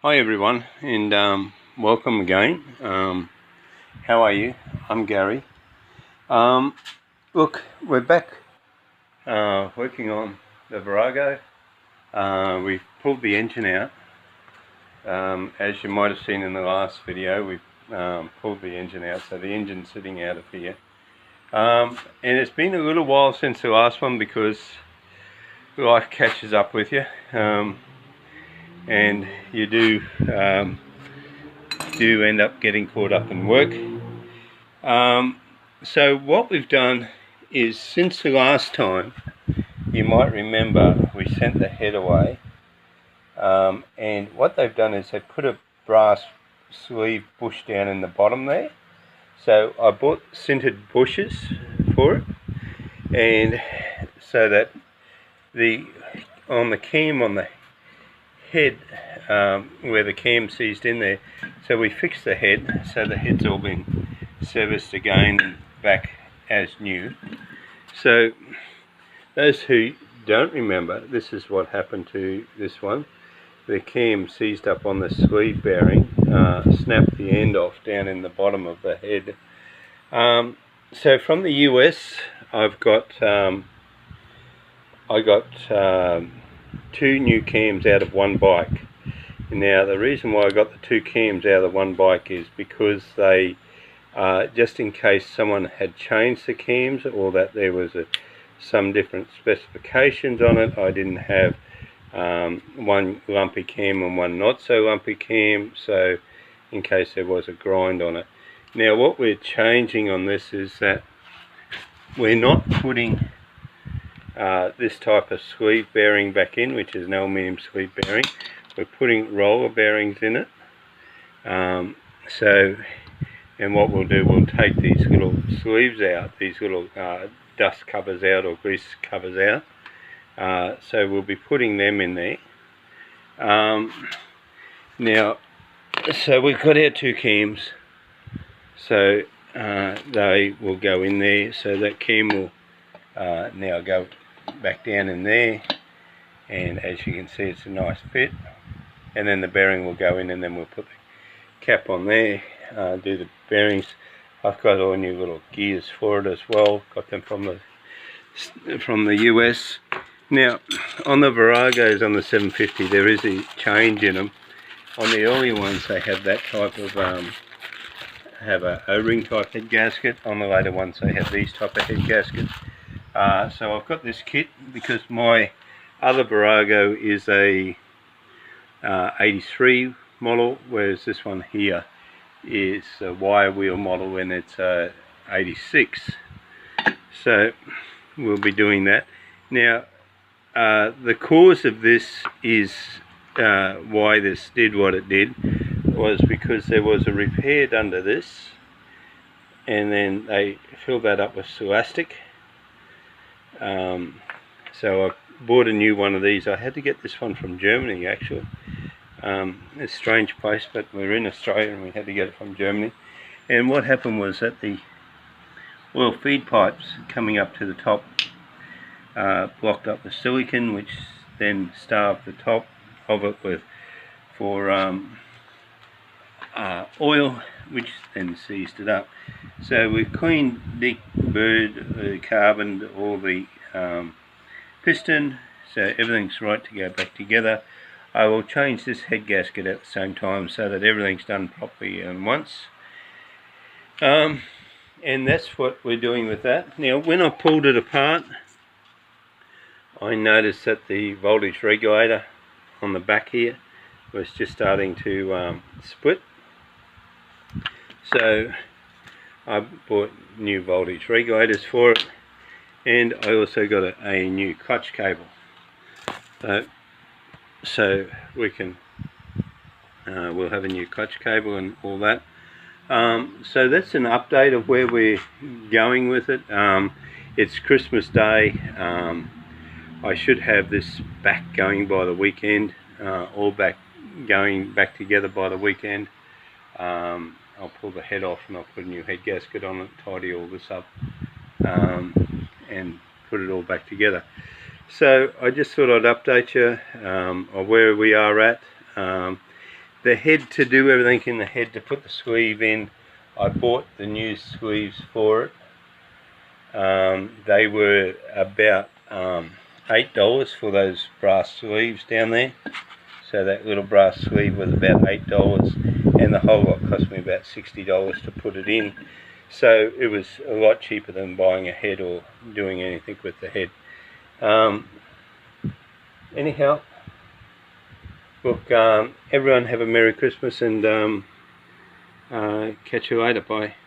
Hi everyone, and welcome again. How are you? I'm Gary. Look, we're back working on the Virago. We've pulled the engine out. As you might have seen in the last video, we've pulled the engine out, so the engine's sitting out of here. And it's been a little while since the last one because life catches up with you. And you do end up getting caught up in work. So what we've done is, since the last time, you might remember we sent the head away, and what they've done is they put a brass sleeve bush down in the bottom there. So I bought sintered bushes for it, and so that on the cam on the head, where the cam seized in there, so we fixed the head, so the head's all been serviced again and back as new. So those who don't remember, this is what happened to this one. The cam seized up on the sleeve bearing, snapped the end off down in the bottom of the head. So from the US, I got two new cams out of one bike. Now the reason why I got the two cams out of one bike is because they, just in case someone had changed the cams or that there was some different specifications on it, I didn't have one lumpy cam and one not so lumpy cam, so in case there was a grind on it. Now what we're changing on this is that we're not putting this type of sleeve bearing back in, which is an aluminium sleeve bearing. We're putting roller bearings in it. And what we'll do, we'll take these little sleeves out, these little dust covers out or grease covers out. So we'll be putting them in there. Now, so we've got our two cams, so they will go in there. So that cam will now go back down in there, and as you can see, it's a nice fit. And then the bearing will go in, and then we'll put the cap on there, do the bearings. I've got all new little gears for it as well, got them from the US. Now on the Viragos, on the 750, there is a change in them. On the early ones they have that type of have a O-ring type head gasket. On the later ones they have these type of head gaskets. So I've got this kit because my other Virago is a 83 model, whereas this one here is a wire wheel model and it's 86. So we'll be doing that. Now the cause of this is why this did what it did was because there was a repair under this, and then they filled that up with elastic. So I bought a new one of these. I had to get this one from Germany actually. It's a strange place, but we're in Australia and we had to get it from Germany. And what happened was that the oil feed pipes coming up to the top blocked up the silicon, which then starved the top of it for oil, which then seized it up. So we've cleaned, deburred, carboned all the piston, so everything's right to go back together. I will change this head gasket at the same time so that everything's done properly at once. And that's what we're doing with that. Now when I pulled it apart, I noticed that the voltage regulator on the back here was just starting to split. So I bought new voltage regulators for it, and I also got a new clutch cable. So we can we'll have a new clutch cable and all that. So that's an update of where we're going with it. It's Christmas Day. I should have this back going by the weekend, all going back together by the weekend. I'll pull the head off and I'll put a new head gasket on it, tidy all this up, and put it all back together. So I just thought I'd update you on where we are at. the head, to do everything in the head, to put the sleeve in, I bought the new sleeves for it. They were about $8 for those brass sleeves down there. So that little brass sleeve was about $8, and the whole lot cost me about $60 to put it in. So it was a lot cheaper than buying a head or doing anything with the head. Anyhow, look, everyone have a Merry Christmas, and catch you later. Bye.